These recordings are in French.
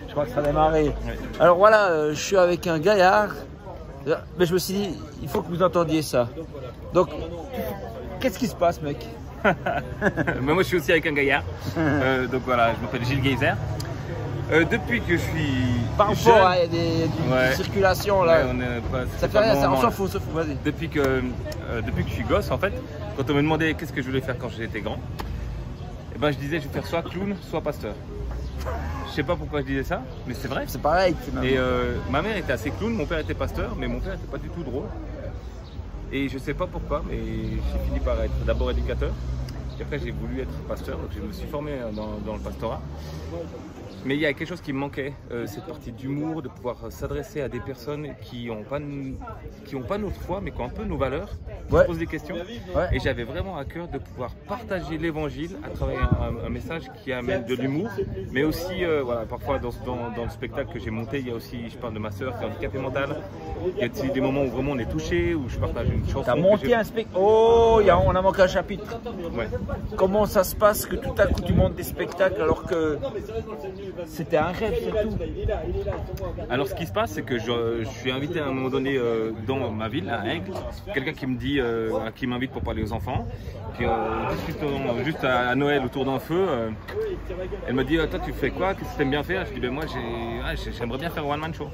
Je crois que ça a démarré. Alors voilà, je suis avec un gaillard. Mais je me suis dit, il faut que vous entendiez ça. Donc, qu'est-ce qui se passe, mec? Mais moi, je suis aussi avec un gaillard. Donc voilà, je m'appelle Gilles Geyser. Depuis que je suis Par jeune, rapport à des circulations là. Ouais, on est pas, Ça fait rien, ça, on s'en fout, vas-y. Depuis que je suis gosse, en fait, quand on me demandait qu'est-ce que je voulais faire quand j'étais grand, eh ben, je disais je vais faire soit clown, soit pasteur. Je sais pas pourquoi je disais ça, mais c'est vrai. C'est pareil. Et ma mère était assez clown, mon père était pasteur, mais mon père n'était pas du tout drôle. Et je sais pas pourquoi, mais j'ai fini par être d'abord éducateur. Et après j'ai voulu être pasteur, donc je me suis formé dans le pastorat. Mais il y a quelque chose qui me manquait, cette partie d'humour, de pouvoir s'adresser à des personnes qui n'ont pas notre foi, mais qui ont un peu nos valeurs, qui se posent des questions. Ouais. Et j'avais vraiment à cœur de pouvoir partager l'évangile à travers un message qui amène de l'humour, mais aussi, voilà, parfois dans le spectacle que j'ai monté, il y a aussi, je parle de ma sœur qui est handicapée mentale. Il y a aussi des moments où vraiment on est touché, où je partage une chanson. T'as monté un spectacle. Oh, on a manqué un chapitre. Ouais. Comment ça se passe que tout à coup tu montes des spectacles alors que c'était un rêve, c'est tout? Alors ce qui se passe, c'est que je suis invité à un moment donné dans ma ville, à Aigle, quelqu'un qui me dit, qui m'invite pour parler aux enfants. Puis discutant juste à Noël autour d'un feu, elle me dit toi tu fais quoi? Qu'est-ce que tu aimes bien faire? Je dis ben moi j'aimerais bien faire un one-man show.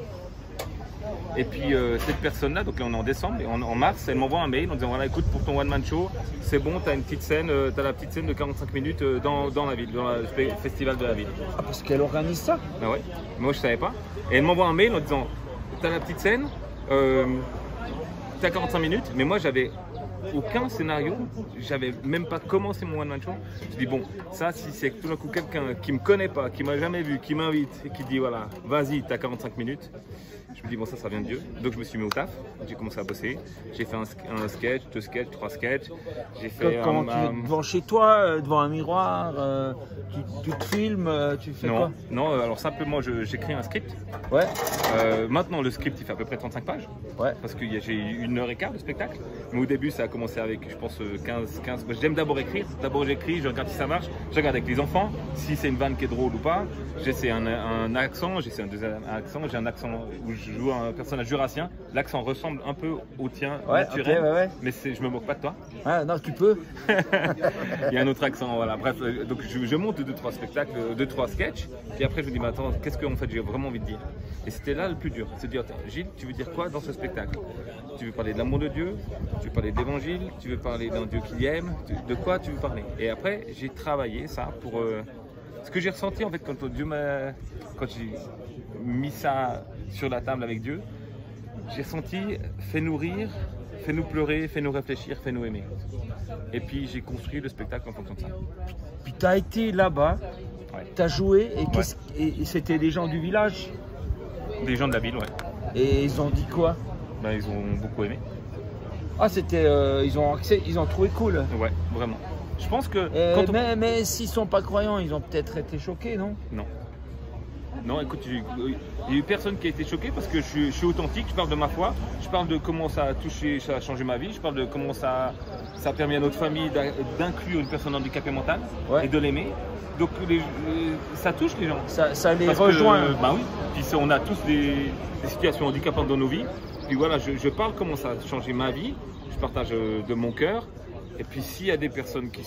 Et puis cette personne-là, donc là on est en décembre, et en mars, elle m'envoie un mail en disant voilà écoute pour ton one-man show, c'est bon, tu as une petite scène, tu as la petite scène de 45 minutes dans la ville, dans le festival de la ville. Ah parce qu'elle organise ça? Ben ouais, moi je savais pas. Et elle m'envoie un mail en disant tu as la petite scène, tu as 45 minutes, mais moi j'avais aucun scénario, j'avais même pas commencé mon one-man show. Je dis bon, ça si c'est tout d'un coup quelqu'un qui me connaît pas, qui m'a jamais vu, qui m'invite et qui dit voilà, vas-y, t'as 45 minutes. Je me dis bon ça vient de Dieu. Donc je me suis mis au taf, j'ai commencé à bosser. J'ai fait un sketch, 2 sketchs, 3 sketchs. J'ai fait comment tu es devant chez toi, devant un miroir, tu te filmes, tu fais quoi? Non, alors simplement j'écris un script. Ouais. Maintenant le script il fait à peu près 35 pages. Ouais. Parce que j'ai 1h15 de spectacle. Mais au début ça a commencé avec je pense 15. J'aime d'abord écrire. D'abord j'écris, je regarde si ça marche. Je regarde avec les enfants, si c'est une vanne qui est drôle ou pas. J'essaie un accent, j'essaie un deuxième accent. J'ai un accent où je joue un personnage jurassien. L'accent ressemble un peu au tien naturel. Okay, mais je me moque pas de toi. Ah non, tu peux. Il y a un autre accent, voilà. Bref, donc je monte 2-3 spectacles, 2-3 sketchs. Puis après je me dis mais attends, qu'est-ce que en fait j'ai vraiment envie de dire? Et c'était là le plus dur, c'est de dire Gilles, tu veux dire quoi dans ce spectacle? Tu veux parler de l'amour de Dieu? Tu veux parler d'évangile? Tu veux parler d'un Dieu qui aime? De quoi tu veux parler? Et après j'ai travaillé ça pour ce que j'ai ressenti en fait quand j'ai mis ça sur la table avec Dieu, j'ai ressenti fais-nous rire, fais-nous pleurer, fais-nous réfléchir, fais-nous aimer. Et puis j'ai construit le spectacle en fonction de ça. Puis tu as été là-bas, tu as joué et c'était des gens du village? Des gens de la ville, ouais. Et ils ont dit quoi? Ben, ils ont beaucoup aimé. Ah c'était, ils ont trouvé cool? Ouais, vraiment. Je pense que... mais s'ils sont pas croyants, ils ont peut-être été choqués, non? Non. Non, écoute, il n'y a eu personne qui a été choqué parce que je suis authentique, je parle de ma foi, je parle de comment ça a touché, ça a changé ma vie, je parle de comment ça a permis à notre famille d'inclure une personne handicapée mentale et de l'aimer. Donc ça touche les gens. Ça les rejoint. Bah oui, puis on a tous des situations handicapantes dans nos vies. Puis voilà, je parle comment ça a changé ma vie, je partage de mon cœur. Et puis s'il y a des personnes qui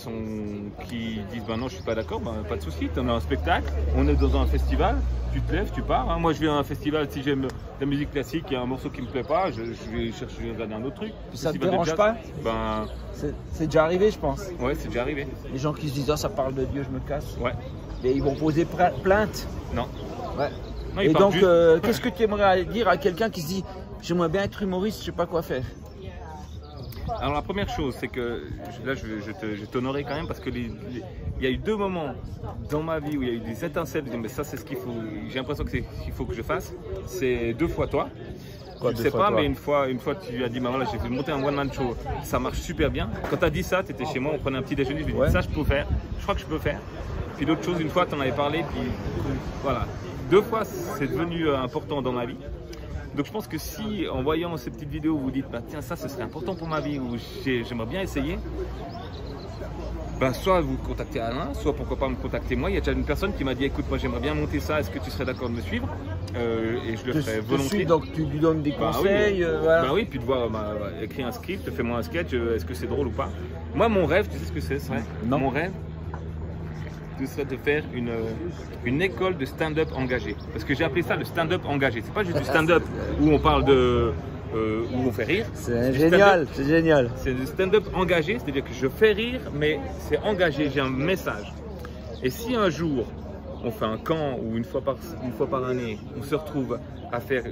disent bah non je suis pas d'accord, bah, pas de souci, tu en as un spectacle, on est dans un festival, tu te lèves, tu pars. Hein. Moi je viens à un festival, si j'aime la musique classique, il y a un morceau qui me plaît pas, je vais chercher un autre truc. Ça te dérange pas? Ben, c'est déjà arrivé je pense. Ouais c'est déjà arrivé. Les gens qui se disent ah ça parle de Dieu, je me casse. Ouais. Et ils vont poser plainte. Non. Ouais. Non, et donc qu'est-ce que tu aimerais dire à quelqu'un qui se dit j'aimerais bien être humoriste, je sais pas quoi faire? Alors la première chose, c'est que là je vais t'honorer quand même parce que il y a eu 2 moments dans ma vie où il y a eu des étincelles, mais ça c'est ce qu'il faut, j'ai l'impression que c'est ce qu'il faut que je fasse. C'est 2 fois toi. Je ne sais pas, mais une fois tu as dit bah voilà, j'ai fait monter un one-man show, ça marche super bien. Quand tu as dit ça, tu étais chez moi, on prenait un petit déjeuner, je me dis ça je peux faire, je crois que je peux faire. Puis l'autre chose, une fois tu en avais parlé, puis voilà. 2 fois c'est devenu important dans ma vie. Donc je pense que si en voyant ces petites vidéos vous dites bah, tiens ça ce serait important pour ma vie ou j'aimerais bien essayer, bah, soit vous contactez Alain, soit pourquoi pas me contacter moi. Il y a déjà une personne qui m'a dit écoute moi j'aimerais bien monter ça, est-ce que tu serais d'accord de me suivre et je le ferai volontiers. Donc tu lui donnes des conseils, oui. voilà. Bah oui, puis de voir écrire un script, fais-moi un sketch, est-ce que c'est drôle ou pas. Moi mon rêve, tu sais ce que c'est vrai? Non. Mon rêve, ce serait de faire une école de stand-up engagé. Parce que j'ai appelé ça le stand-up engagé. C'est pas juste du stand-up où on parle de... où on fait rire. C'est génial, c'est génial. C'est du stand-up engagé, c'est-à-dire que je fais rire, mais c'est engagé, j'ai un message. Et si un jour, on fait un camp ou une fois par année, on se retrouve à faire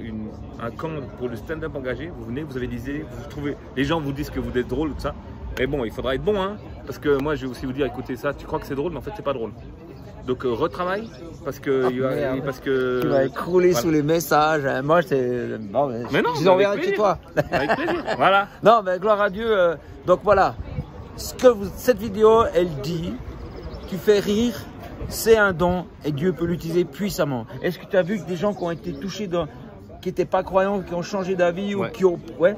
un camp pour le stand-up engagé, vous venez, vous avez des idées, vous trouvez, les gens vous disent que vous êtes drôle, tout ça. Mais bon, il faudra être bon, hein, parce que moi, je vais aussi vous dire, écoutez ça, tu crois que c'est drôle, mais en fait, c'est pas drôle. Donc, retravaille, parce que... Tu vas écrouler sous les messages. Moi, c'est... Bon, mais non, je les enverrai chez toi. Avec plaisir, voilà. Non, mais gloire à Dieu. Donc voilà, cette vidéo, elle dit, tu fais rire, c'est un don et Dieu peut l'utiliser puissamment. Est-ce que tu as vu que des gens qui ont été touchés, qui n'étaient pas croyants, qui ont changé d'avis ou qui ont... Ouais.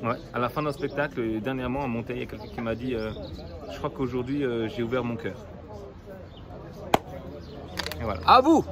Ouais, à la fin d'un spectacle, dernièrement à Montaigne, il y a quelqu'un qui m'a dit je crois qu'aujourd'hui j'ai ouvert mon cœur. Et voilà. À vous!